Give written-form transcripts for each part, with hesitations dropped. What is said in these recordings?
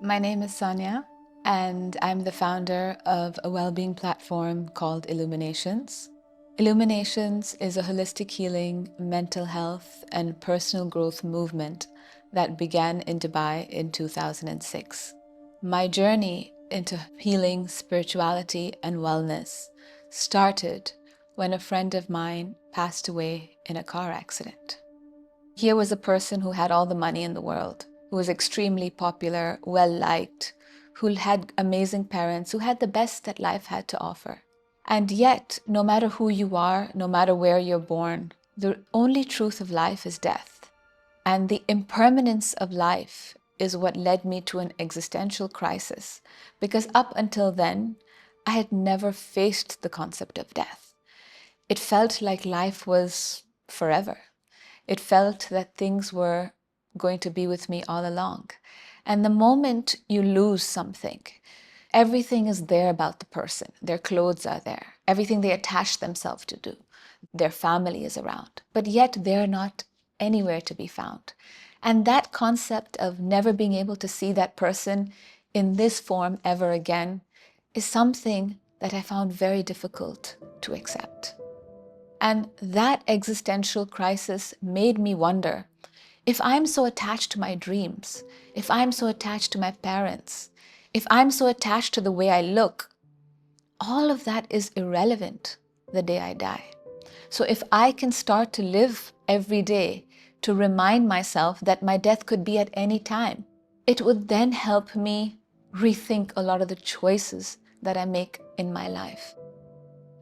My name is Soniyaa, and I'm the founder of a well-being platform called Illuminations. Illuminations is a holistic healing, mental health, and personal growth movement that began in Dubai in 2006. My journey into healing, spirituality, and wellness started when a friend of mine passed away in a car accident. Here was a person who had all the money in the world, who was extremely popular, well-liked, who had amazing parents, who had the best that life had to offer. And yet, no matter who you are, no matter where you're born, the only truth of life is death. And the impermanence of life is what led me to an existential crisis, because up until then, I had never faced the concept of death. It felt like life was forever. It felt that things were going to be with me all along. And the moment you lose something, everything is there about the person. Their clothes are there. Everything they attach themselves to do. Their family is around. But yet they're not anywhere to be found. And that concept of never being able to see that person in this form ever again is something that I found very difficult to accept. And that existential crisis made me wonder, if I'm so attached to my dreams, if I'm so attached to my parents, if I'm so attached to the way I look, all of that is irrelevant the day I die. So if I can start to live every day to remind myself that my death could be at any time, it would then help me rethink a lot of the choices that I make in my life.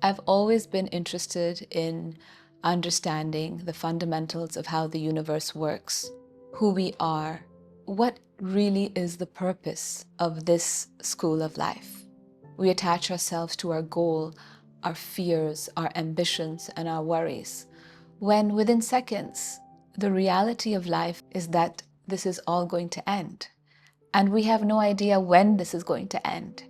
I've always been interested in understanding the fundamentals of how the universe works, who we are, what really is the purpose of this school of life. We attach ourselves to our goal, our fears, our ambitions, and our worries, when within seconds, the reality of life is that this is all going to end, and we have no idea when this is going to end.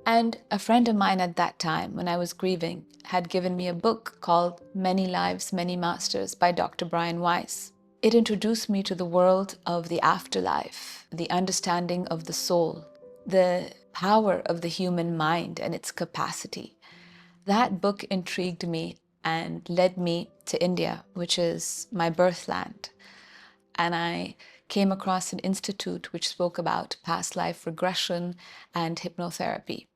And a friend of mine at that time, when I was grieving, had given me a book called Many Lives, Many Masters by Dr. Brian Weiss. It introduced me to the world of the afterlife, the understanding of the soul, the power of the human mind and its capacity. That book intrigued me and led me to India, which is my birthland. And I came across an institute which spoke about past life regression and hypnotherapy.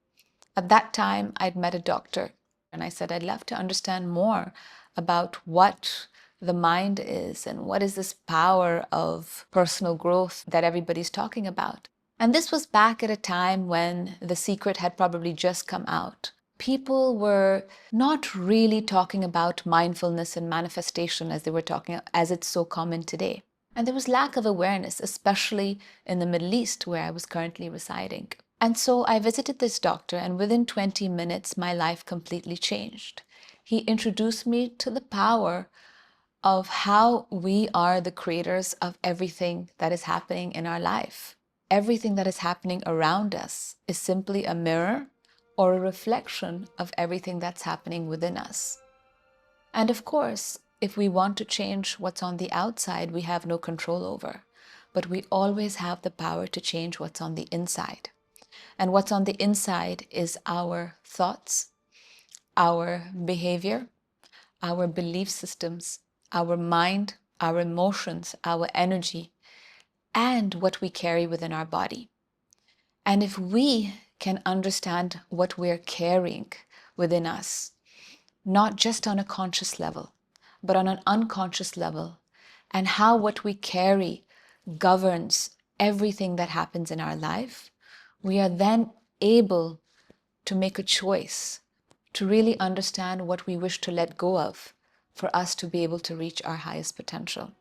At that time, I'd met a doctor, and I said, I'd love to understand more about what the mind is and what is this power of personal growth that everybody's talking about. And this was back at a time when The Secret had probably just come out. People were not really talking about mindfulness and manifestation as they were talking, as it's so common today. And there was lack of awareness, especially in the Middle East, where I was currently residing. And so I visited this doctor, and within 20 minutes, my life completely changed. He introduced me to the power of how we are the creators of everything that is happening in our life. Everything that is happening around us is simply a mirror or a reflection of everything that's happening within us. And of course, if we want to change what's on the outside, we have no control over. But we always have the power to change what's on the inside. And what's on the inside is our thoughts, our behavior, our belief systems, our mind, our emotions, our energy, and what we carry within our body. And if we can understand what we're carrying within us, not just on a conscious level, but on an unconscious level, and how what we carry governs everything that happens in our life, we are then able to make a choice to really understand what we wish to let go of for us to be able to reach our highest potential.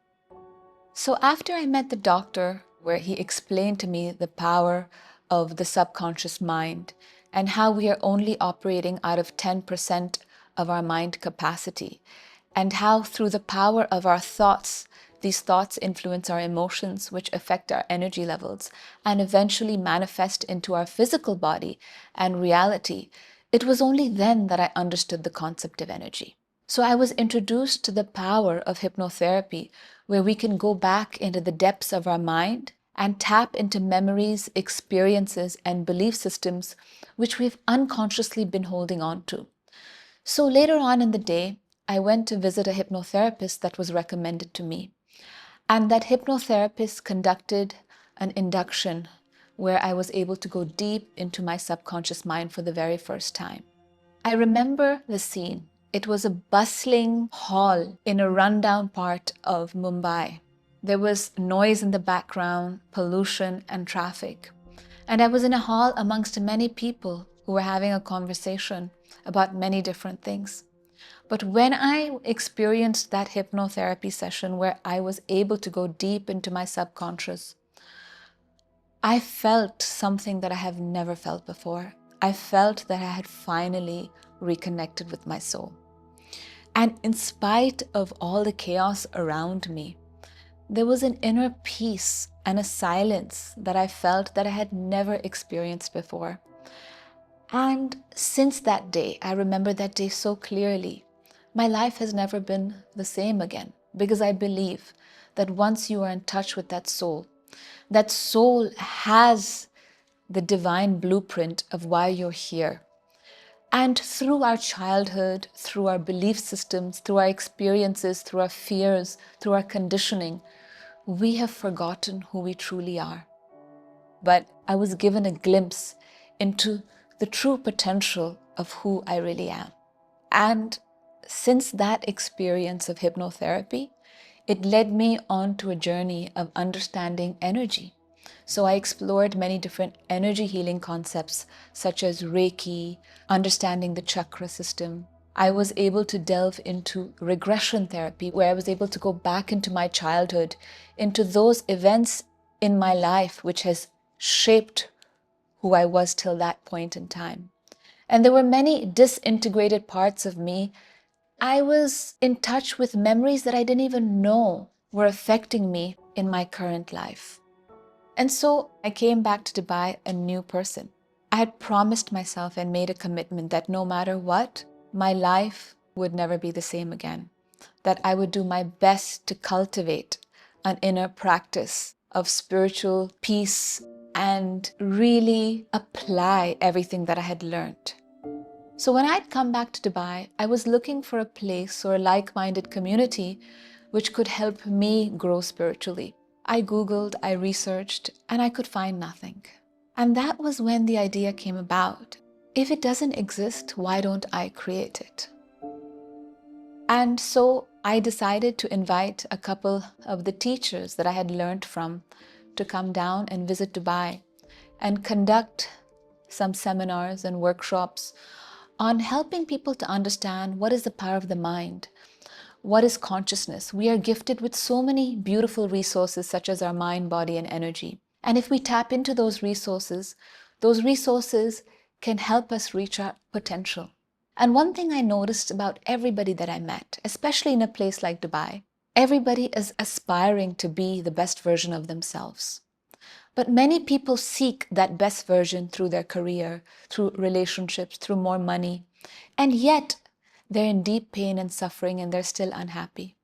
So after I met the doctor, where he explained to me the power of the subconscious mind and how we are only operating out of 10% of our mind capacity, and how through the power of our thoughts, these thoughts influence our emotions, which affect our energy levels and eventually manifest into our physical body and reality, it was only then that I understood the concept of energy. So I was introduced to the power of hypnotherapy, where we can go back into the depths of our mind and tap into memories, experiences, and belief systems which we've unconsciously been holding on to. So later on in the day, I went to visit a hypnotherapist that was recommended to me. And that hypnotherapist conducted an induction where I was able to go deep into my subconscious mind for the very first time. I remember the scene. It was a bustling hall in a rundown part of Mumbai. There was noise in the background, pollution, and traffic. And I was in a hall amongst many people who were having a conversation about many different things. But when I experienced that hypnotherapy session where I was able to go deep into my subconscious, I felt something that I have never felt before. I felt that I had finally reconnected with my soul. And in spite of all the chaos around me, there was an inner peace and a silence that I felt that I had never experienced before. And since that day, I remember that day so clearly, my life has never been the same again, because I believe that once you are in touch with that soul has the divine blueprint of why you're here. And through our childhood, through our belief systems, through our experiences, through our fears, through our conditioning, we have forgotten who we truly are. But I was given a glimpse into the true potential of who I really am. And since that experience of hypnotherapy, it led me on to a journey of understanding energy. So I explored many different energy healing concepts, such as Reiki, understanding the chakra system. I was able to delve into regression therapy, where I was able to go back into my childhood, into those events in my life which has shaped who I was till that point in time. And there were many disintegrated parts of me. I was in touch with memories that I didn't even know were affecting me in my current life. And so I came back to Dubai a new person. I had promised myself and made a commitment that no matter what, my life would never be the same again. That I would do my best to cultivate an inner practice of spiritual peace and really apply everything that I had learned. So when I'd come back to Dubai, I was looking for a place or a like-minded community which could help me grow spiritually. I Googled, I researched, and I could find nothing. And that was when the idea came about. If it doesn't exist, why don't I create it? And so I decided to invite a couple of the teachers that I had learned from to come down and visit Dubai and conduct some seminars and workshops on helping people to understand what is the power of the mind, what is consciousness. We are gifted with so many beautiful resources such as our mind, body, and energy. And if we tap into those resources can help us reach our potential. And one thing I noticed about everybody that I met, especially in a place like Dubai, everybody is aspiring to be the best version of themselves. But many people seek that best version through their career, through relationships, through more money. And yet they're in deep pain and suffering and they're still unhappy,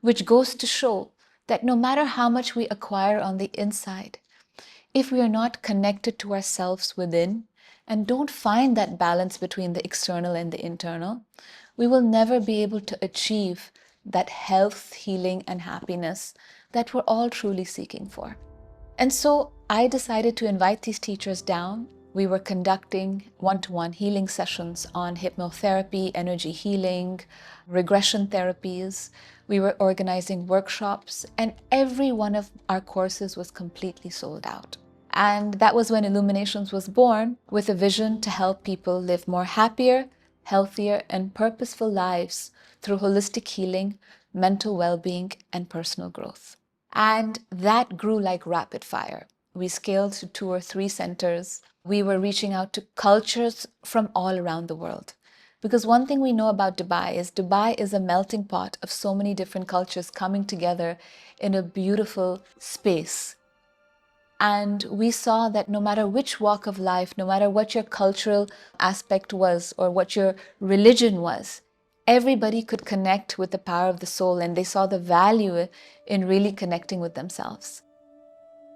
which goes to show that no matter how much we acquire on the inside, if we are not connected to ourselves within and don't find that balance between the external and the internal, we will never be able to achieve that health, healing, and happiness that we're all truly seeking for. And so I decided to invite these teachers down. We were conducting one-to-one healing sessions on hypnotherapy, energy healing, regression therapies. We were organizing workshops, and every one of our courses was completely sold out. And that was when Illuminations was born, with a vision to help people live more happier, healthier, and purposeful lives through holistic healing, mental well-being, and personal growth. And that grew like rapid fire. We scaled to 2 or 3 centers. We were reaching out to cultures from all around the world. Because one thing we know about Dubai is a melting pot of so many different cultures coming together in a beautiful space. And we saw that no matter which walk of life, no matter what your cultural aspect was or what your religion was, everybody could connect with the power of the soul, and they saw the value in really connecting with themselves.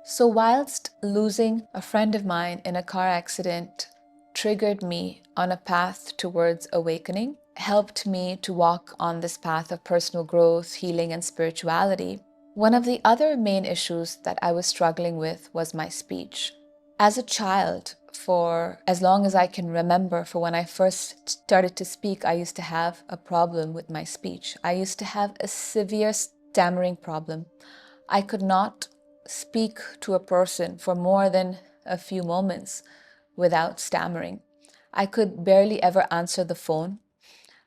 So whilst losing a friend of mine in a car accident triggered me on a path towards awakening, helped me to walk on this path of personal growth, healing, and spirituality, one of the other main issues that I was struggling with was my speech. As a child, for as long as I can remember, for when I first started to speak, I used to have a problem with my speech. I used to have a severe stammering problem. I could not speak to a person for more than a few moments without stammering. I could barely ever answer the phone.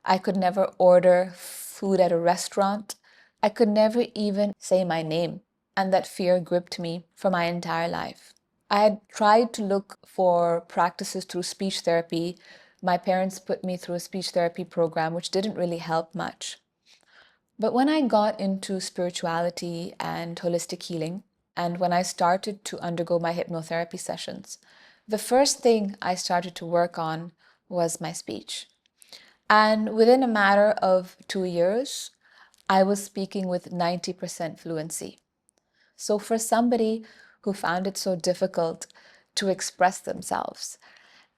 I could never order food at a restaurant. I could never even say my name. And that fear gripped me for my entire life. I had tried to look for practices through speech therapy. My parents put me through a speech therapy program, which didn't really help much. But when I got into spirituality and holistic healing, and when I started to undergo my hypnotherapy sessions, the first thing I started to work on was my speech. And within a matter of 2 years, I was speaking with 90% fluency. So for somebody who found it so difficult to express themselves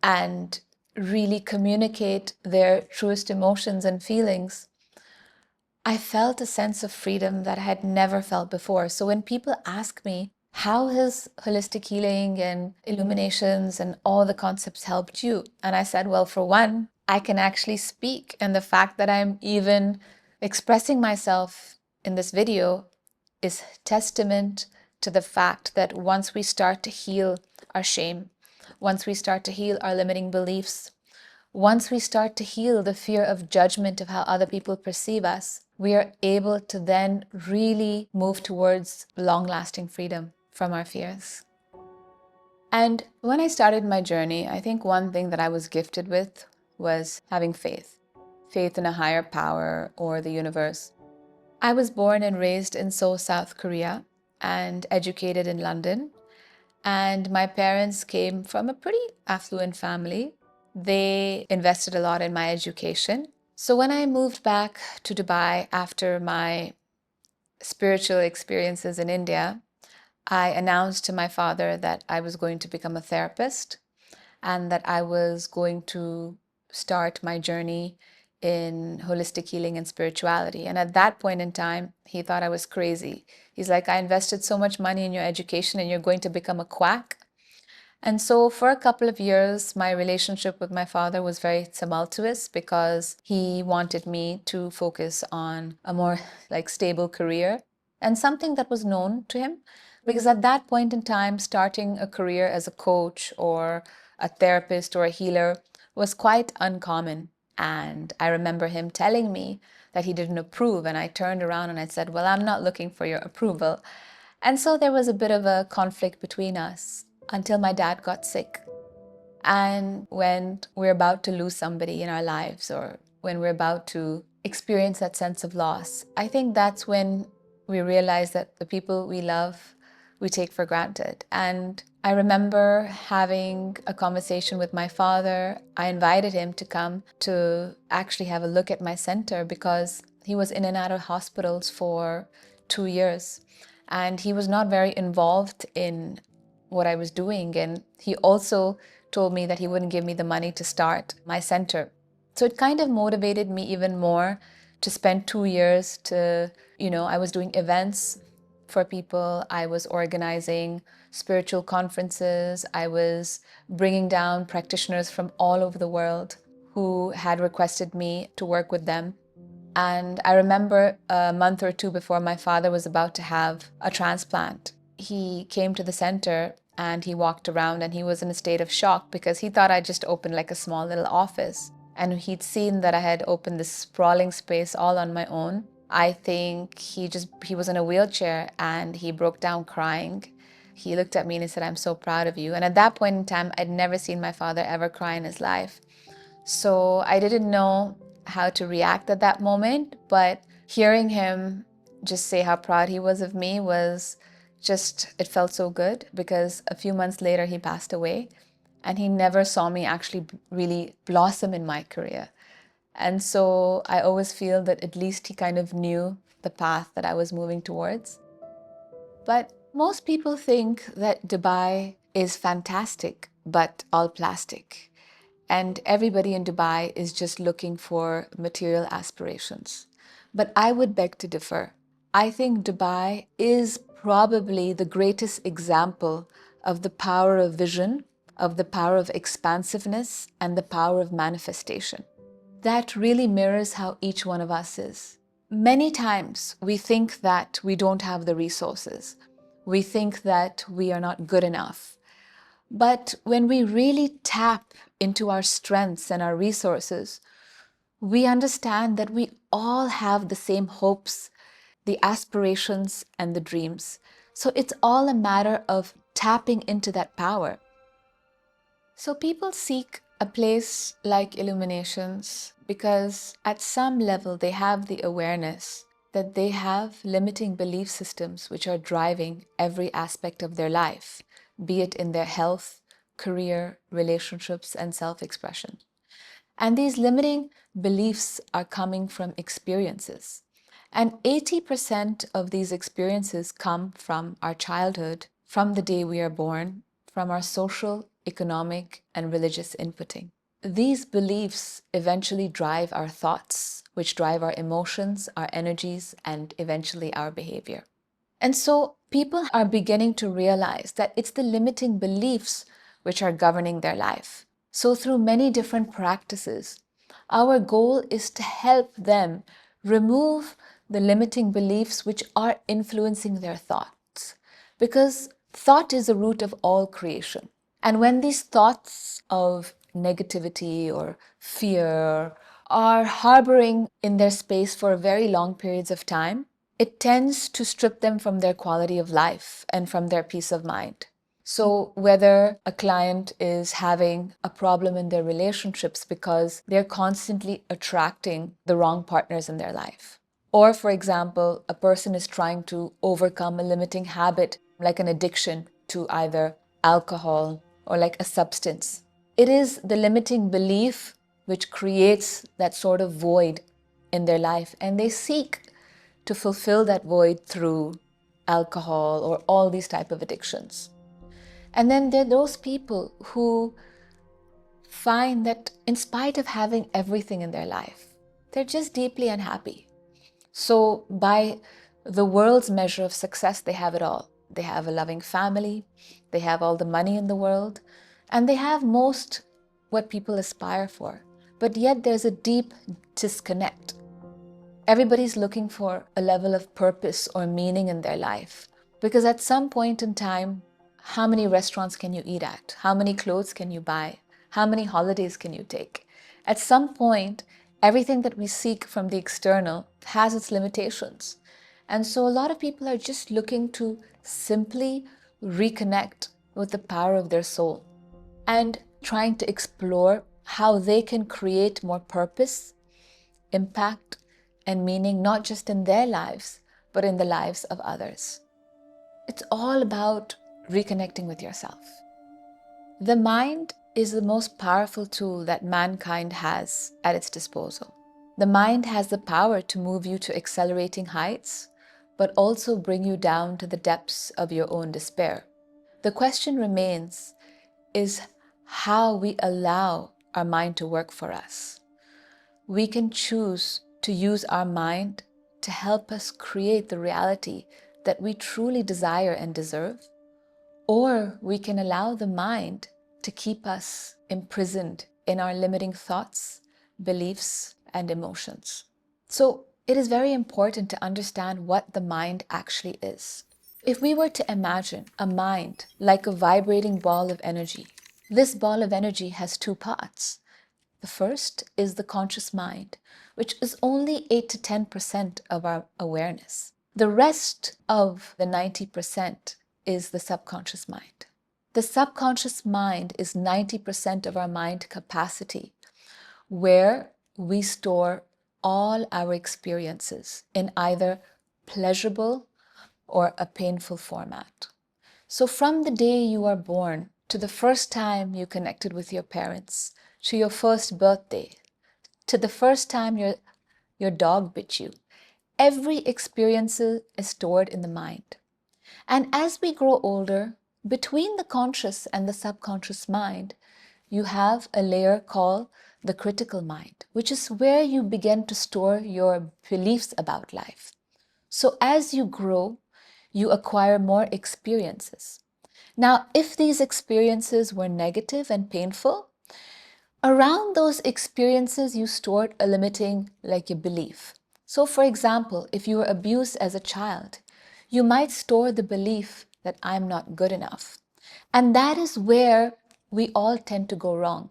and really communicate their truest emotions and feelings, I felt a sense of freedom that I had never felt before. So when people ask me, how has holistic healing and illuminations and all the concepts helped you? And I said, well, for one, I can actually speak. And the fact that I'm even expressing myself in this video is testament to the fact that once we start to heal our shame, once we start to heal our limiting beliefs, once we start to heal the fear of judgment of how other people perceive us, we are able to then really move towards long-lasting freedom from our fears. And when I started my journey, I think one thing that I was gifted with was having faith. Faith in a higher power or the universe. I was born and raised in Seoul, South Korea, and educated in London. And my parents came from a pretty affluent family. They invested a lot in my education. So when I moved back to Dubai after my spiritual experiences in India, I announced to my father that I was going to become a therapist and that I was going to start my journey in holistic healing and spirituality. And at that point in time, he thought I was crazy. He's like, I invested so much money in your education and you're going to become a quack? And so for a couple of years, my relationship with my father was very tumultuous because he wanted me to focus on a more stable career and something that was known to him. Because at that point in time, starting a career as a coach or a therapist or a healer was quite uncommon. And I remember him telling me that he didn't approve. And I turned around and I said, well, I'm not looking for your approval. And so there was a bit of a conflict between us until my dad got sick. And when we're about to lose somebody in our lives or when we're about to experience that sense of loss, I think that's when we realize that the people we love, we take for granted. And I remember having a conversation with my father. I invited him to come to actually have a look at my center because he was in and out of hospitals for 2 years. And he was not very involved in what I was doing. And he also told me that he wouldn't give me the money to start my center. So it kind of motivated me even more to spend 2 years I was doing events for people. I was organizing spiritual conferences. I was bringing down practitioners from all over the world who had requested me to work with them. And I remember a month or two before my father was about to have a transplant, he came to the center and he walked around and he was in a state of shock because he thought I just opened a small little office. And he'd seen that I had opened this sprawling space all on my own. I think he was in a wheelchair and he broke down crying. He looked at me and he said, I'm so proud of you. And at that point in time, I'd never seen my father ever cry in his life. So I didn't know how to react at that moment, but hearing him just say how proud he was of me it felt so good because a few months later he passed away and he never saw me actually really blossom in my career. And so I always feel that at least he kind of knew the path that I was moving towards. But Most people think that Dubai is fantastic, but all plastic. And everybody in Dubai is just looking for material aspirations. But I would beg to differ. I think Dubai is probably the greatest example of the power of vision, of the power of expansiveness, and the power of manifestation. That really mirrors how each one of us is. Many times we think that we don't have the resources. We think that we are not good enough. But when we really tap into our strengths and our resources, we understand that we all have the same hopes, the aspirations, and the dreams. So it's all a matter of tapping into that power. So people seek a place like Illuminations because at some level they have the awareness that they have limiting belief systems which are driving every aspect of their life, be it in their health, career, relationships, and self-expression. And these limiting beliefs are coming from experiences. And 80% of these experiences come from our childhood, from the day we are born, from our social, economic, and religious inputting. These beliefs eventually drive our thoughts, which drive our emotions, our energies, and eventually our behavior. And so people are beginning to realize that it's the limiting beliefs which are governing their life. So through many different practices, our goal is to help them remove the limiting beliefs which are influencing their thoughts. Because thought is the root of all creation. And when these thoughts of negativity or fear are harboring in their space for very long periods of time, it tends to strip them from their quality of life and from their peace of mind. So whether a client is having a problem in their relationships because they're constantly attracting the wrong partners in their life, or for example, a person is trying to overcome a limiting habit like an addiction to either alcohol or like a substance, it is the limiting belief which creates that sort of void in their life, and they seek to fulfill that void through alcohol or all these type of addictions. And then there are those people who find that in spite of having everything in their life, they're just deeply unhappy. So by the world's measure of success, they have it all. They have a loving family, they have all the money in the world, and they have most what people aspire for. But yet there's a deep disconnect. Everybody's looking for a level of purpose or meaning in their life. Because at some point in time, how many restaurants can you eat at? How many clothes can you buy? How many holidays can you take? At some point, everything that we seek from the external has its limitations. And so a lot of people are just looking to simply reconnect with the power of their soul and trying to explore how they can create more purpose, impact, and meaning not just in their lives, but in the lives of others. It's all about reconnecting with yourself. The mind is the most powerful tool that mankind has at its disposal. The mind has the power to move you to accelerating heights, but also bring you down to the depths of your own despair. The question remains is how we allow our mind to work for us. We can choose to use our mind to help us create the reality that we truly desire and deserve, or we can allow the mind to keep us imprisoned in our limiting thoughts, beliefs, and emotions. So it is very important to understand what the mind actually is. If we were to imagine a mind like a vibrating ball of energy, this ball of energy has two parts. The first is the conscious mind, which is only 8 to 10% of our awareness. The rest of the 90% is the subconscious mind. The subconscious mind is 90% of our mind capacity, where we store all our experiences in either pleasurable or a painful format. So from the day you are born to the first time you connected with your parents, to your first birthday, to the first time your dog bit you, every experience is stored in the mind. And as we grow older, between the conscious and the subconscious mind, you have a layer called the critical mind, which is where you begin to store your beliefs about life. So as you grow, you acquire more experiences. Now, if these experiences were negative and painful, around those experiences you stored a limiting, like a belief. So for example, if you were abused as a child, you might store the belief that I'm not good enough. And that is where we all tend to go wrong.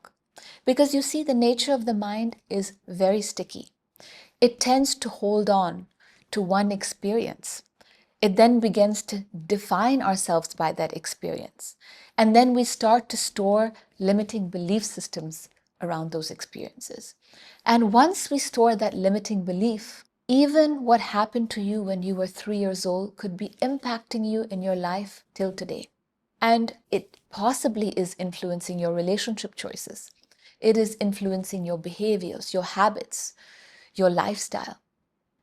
Because you see, the nature of the mind is very sticky. It tends to hold on to one experience. It then begins to define ourselves by that experience. And then we start to store limiting belief systems around those experiences. And once we store that limiting belief, even what happened to you when you were 3 years old could be impacting you in your life till today. And it possibly is influencing your relationship choices. It is influencing your behaviors, your habits, your lifestyle.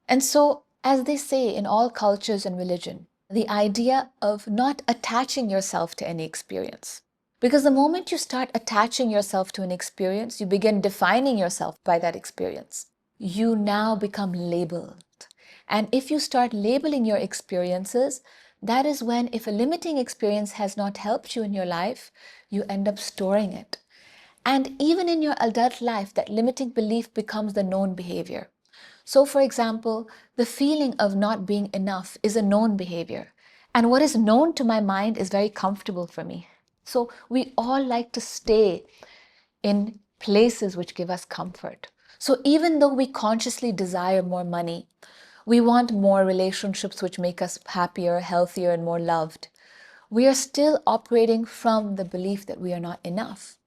And so, as they say in all cultures and religion, the idea of not attaching yourself to any experience. Because the moment you start attaching yourself to an experience, you begin defining yourself by that experience. You now become labeled. And if you start labeling your experiences, that is when, if a limiting experience has not helped you in your life, you end up storing it. And even in your adult life, that limiting belief becomes the known behavior. So, for example, the feeling of not being enough is a known behavior. And what is known to my mind is very comfortable for me. So, we all like to stay in places which give us comfort. So, even though we consciously desire more money, we want more relationships which make us happier, healthier, and more loved, we are still operating from the belief that we are not enough.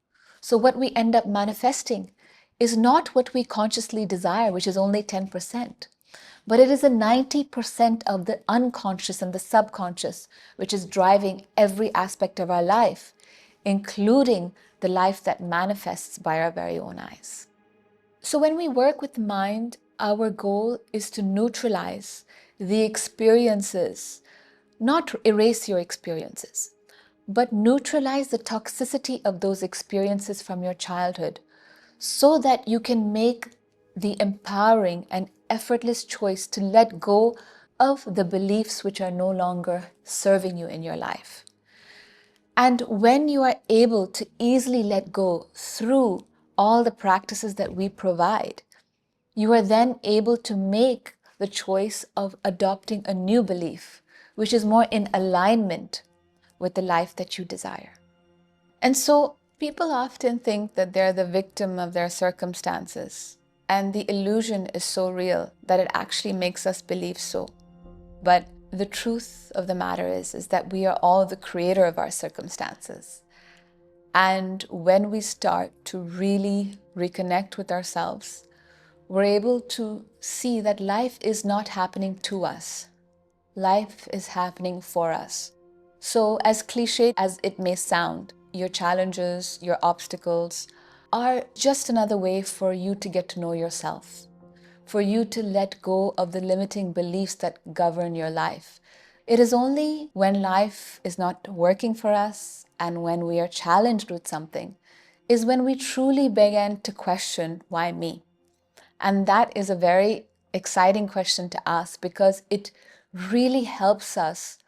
So what we end up manifesting is not what we consciously desire, which is only 10%, but it is the 90% of the unconscious and the subconscious, which is driving every aspect of our life, including the life that manifests by our very own eyes. So when we work with the mind, our goal is to neutralize the experiences, not erase your experiences, but neutralize the toxicity of those experiences from your childhood so that you can make the empowering and effortless choice to let go of the beliefs which are no longer serving you in your life. And when you are able to easily let go through all the practices that we provide, you are then able to make the choice of adopting a new belief, which is more in alignment with the life that you desire. And so people often think that they're the victim of their circumstances, and the illusion is so real that it actually makes us believe so. But the truth of the matter is that we are all the creator of our circumstances. And when we start to really reconnect with ourselves, we're able to see that life is not happening to us. Life is happening for us. So as cliche as it may sound, your challenges, your obstacles are just another way for you to get to know yourself, for you to let go of the limiting beliefs that govern your life. It is only when life is not working for us and when we are challenged with something is when we truly begin to question, why me? And that is a very exciting question to ask because it really helps us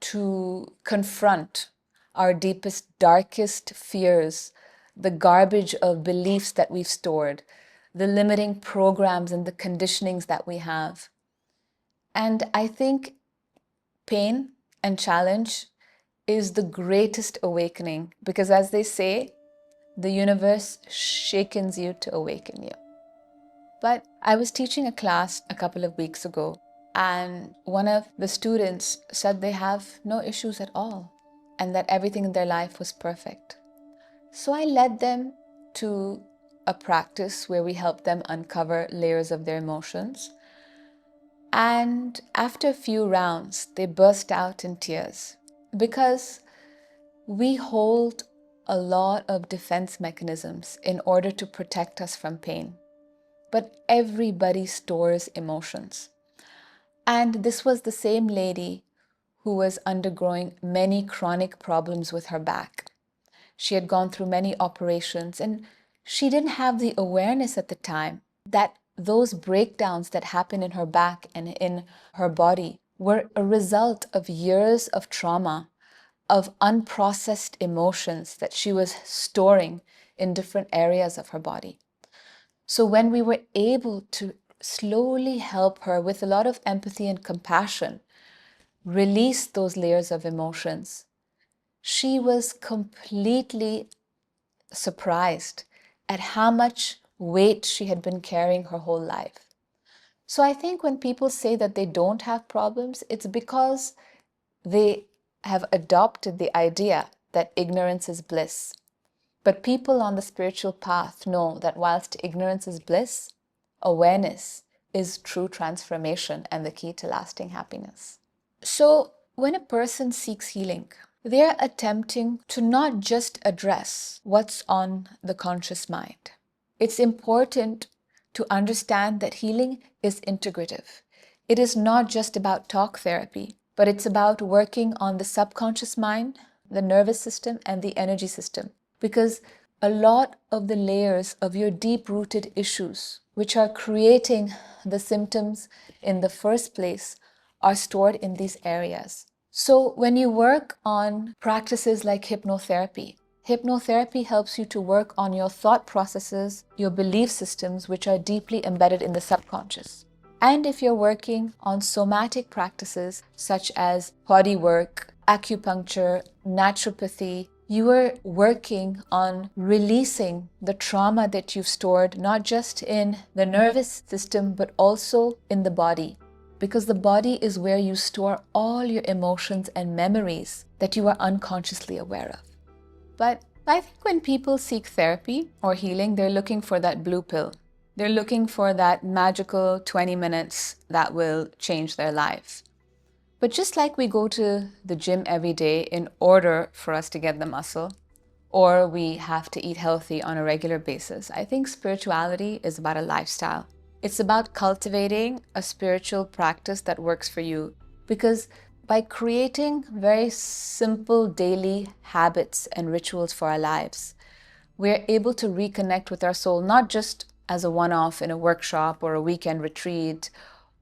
to confront our deepest, darkest fears, the garbage of beliefs that we've stored, the limiting programs and the conditionings that we have. And I think pain and challenge is the greatest awakening because, as they say, the universe shakens you to awaken you. But I was teaching a class a couple of weeks ago, and one of the students said they have no issues at all and that everything in their life was perfect. So I led them to a practice where we helped them uncover layers of their emotions. And after a few rounds, they burst out in tears because we hold a lot of defense mechanisms in order to protect us from pain. But everybody stores emotions. And this was the same lady who was undergoing many chronic problems with her back. She had gone through many operations, and she didn't have the awareness at the time that those breakdowns that happened in her back and in her body were a result of years of trauma, of unprocessed emotions that she was storing in different areas of her body. So when we were able to slowly help her with a lot of empathy and compassion, release those layers of emotions, she was completely surprised at how much weight she had been carrying her whole life. So I think when people say that they don't have problems, it's because they have adopted the idea that ignorance is bliss. But people on the spiritual path know that whilst ignorance is bliss, awareness is true transformation and the key to lasting happiness. So when a person seeks healing, they're attempting to not just address what's on the conscious mind. It's important to understand that healing is integrative. It is not just about talk therapy, but it's about working on the subconscious mind, the nervous system, and the energy system. Because a lot of the layers of your deep-rooted issues, which are creating the symptoms in the first place, are stored in these areas. So when you work on practices like hypnotherapy, hypnotherapy helps you to work on your thought processes, your belief systems, which are deeply embedded in the subconscious. And if you're working on somatic practices such as body work, acupuncture, naturopathy, you are working on releasing the trauma that you've stored, not just in the nervous system, but also in the body. Because the body is where you store all your emotions and memories that you are unconsciously aware of. But I think when people seek therapy or healing, they're looking for that blue pill. They're looking for that magical 20 minutes that will change their life. But just like we go to the gym every day in order for us to get the muscle, or we have to eat healthy on a regular basis, I think spirituality is about a lifestyle. It's about cultivating a spiritual practice that works for you. Because by creating very simple daily habits and rituals for our lives, we're able to reconnect with our soul, not just as a one-off in a workshop or a weekend retreat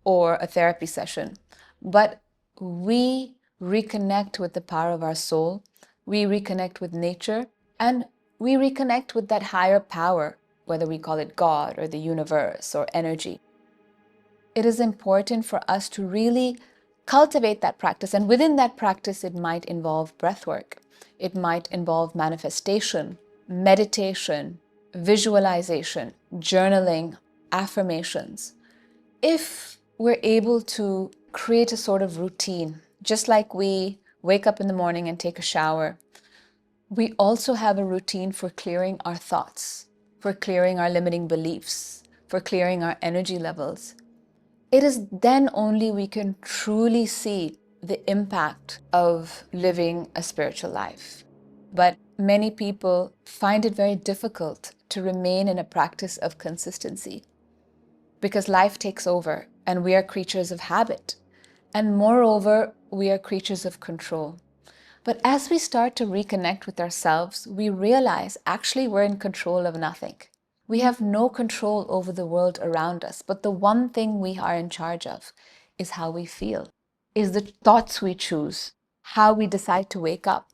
or a therapy session, but we reconnect with the power of our soul, we reconnect with nature, and we reconnect with that higher power, whether we call it God or the universe or energy. It is important for us to really cultivate that practice. And within that practice, it might involve breath work. It might involve manifestation, meditation, visualization, journaling, affirmations. If we're able to create a sort of routine, just like we wake up in the morning and take a shower, we also have a routine for clearing our thoughts, for clearing our limiting beliefs, for clearing our energy levels. It is then only we can truly see the impact of living a spiritual life. But many people find it very difficult to remain in a practice of consistency because life takes over and we are creatures of habit. And moreover, we are creatures of control. But as we start to reconnect with ourselves, we realize actually we're in control of nothing. We have no control over the world around us, but the one thing we are in charge of is how we feel, is the thoughts we choose, how we decide to wake up.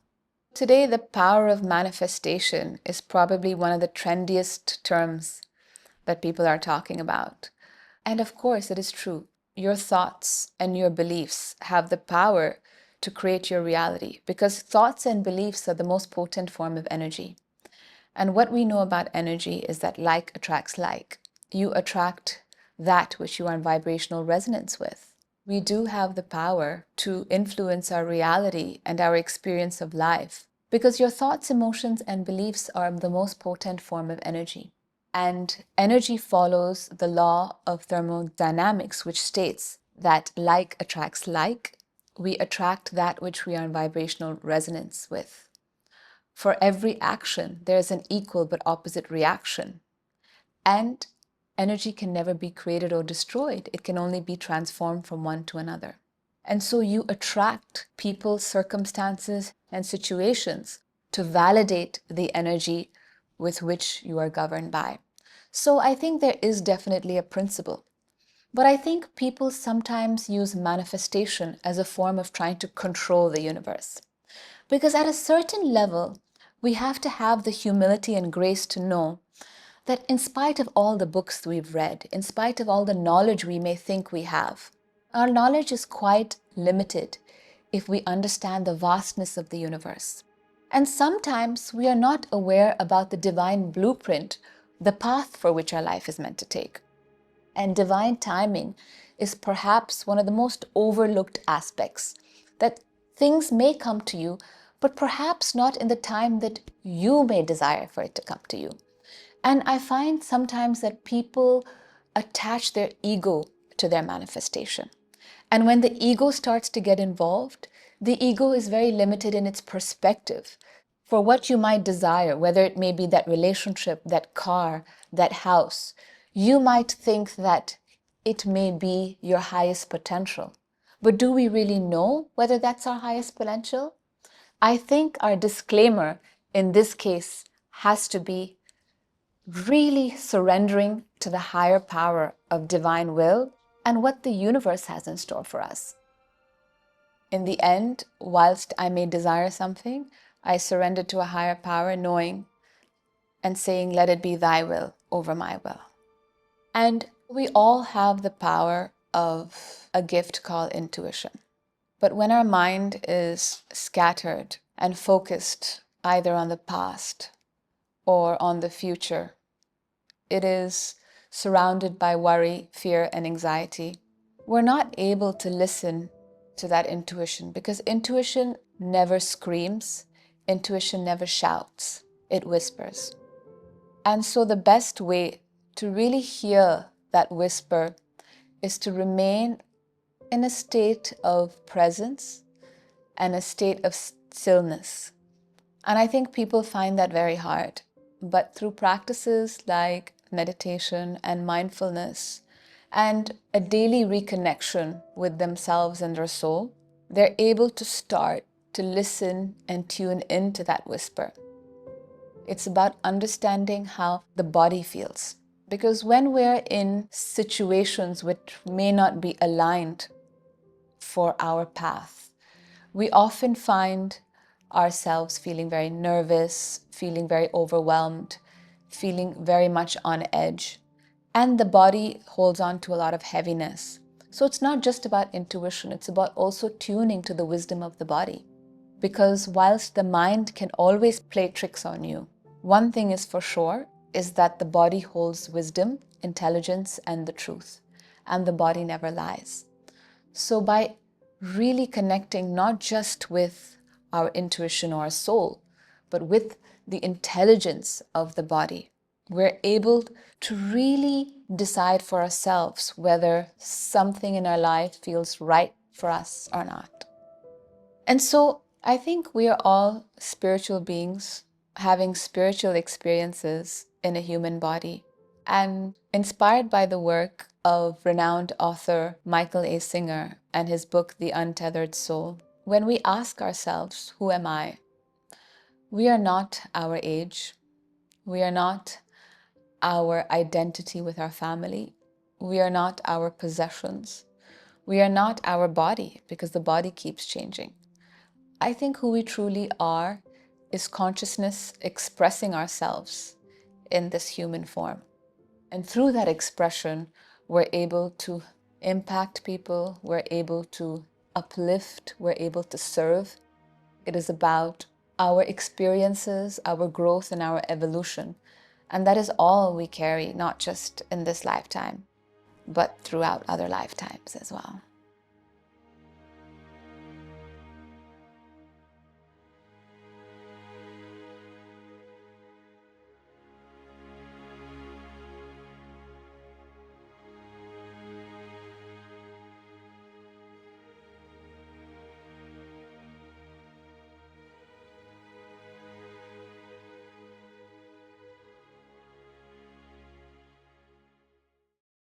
Today, the power of manifestation is probably one of the trendiest terms that people are talking about. And of course, it is true. Your thoughts and your beliefs have the power to create your reality because thoughts and beliefs are the most potent form of energy. And what we know about energy is that like attracts like. You attract that which you are in vibrational resonance with. We do have the power to influence our reality and our experience of life because your thoughts, emotions, and beliefs are the most potent form of energy. And energy follows the law of thermodynamics, which states that like attracts like. We attract that which we are in vibrational resonance with. For every action, there is an equal but opposite reaction. And energy can never be created or destroyed. It can only be transformed from one to another. And so you attract people, circumstances, and situations to validate the energy with which you are governed by. So I think there is definitely a principle. But I think people sometimes use manifestation as a form of trying to control the universe. Because at a certain level, we have to have the humility and grace to know that in spite of all the books we've read, in spite of all the knowledge we may think we have, our knowledge is quite limited if we understand the vastness of the universe. And sometimes we are not aware about the divine blueprint, the path for which our life is meant to take. And divine timing is perhaps one of the most overlooked aspects, that things may come to you, but perhaps not in the time that you may desire for it to come to you. And I find sometimes that people attach their ego to their manifestation. And when the ego starts to get involved, the ego is very limited in its perspective for what you might desire, whether it may be that relationship, that car, that house. You might think that it may be your highest potential. But do we really know whether that's our highest potential? I think our disclaimer in this case has to be really surrendering to the higher power of divine will and what the universe has in store for us. In the end, whilst I may desire something, I surrender to a higher power, knowing and saying, let it be thy will over my will. And we all have the power of a gift called intuition. But when our mind is scattered and focused either on the past or on the future, it is surrounded by worry, fear, and anxiety. We're not able to listen to that intuition because intuition never screams, intuition never shouts, it whispers. And so the best way to really hear that whisper is to remain in a state of presence and a state of stillness. And I think people find that very hard. But through practices like meditation and mindfulness and a daily reconnection with themselves and their soul, they're able to start to listen and tune into that whisper. It's about understanding how the body feels. Because when we're in situations which may not be aligned for our path, we often find ourselves feeling very nervous, feeling very overwhelmed, feeling very much on edge. And the body holds on to a lot of heaviness. So it's not just about intuition, it's about also tuning to the wisdom of the body. Because whilst the mind can always play tricks on you, one thing is for sure, is that the body holds wisdom, intelligence, and the truth. And the body never lies. So by really connecting not just with our intuition or our soul, but with the intelligence of the body, we're able to really decide for ourselves whether something in our life feels right for us or not. And so I think we are all spiritual beings having spiritual experiences in a human body. And inspired by the work of renowned author Michael A. Singer and his book, The Untethered Soul, when we ask ourselves, who am I? We are not our age. We are not our identity with our family. We are not our possessions. We are not our body, because the body keeps changing. I think who we truly are is consciousness expressing ourselves in this human form. And through that expression, we're able to impact people, we're able to uplift, we're able to serve. It is about our experiences, our growth, and our evolution. And that is all we carry, not just in this lifetime, but throughout other lifetimes as well.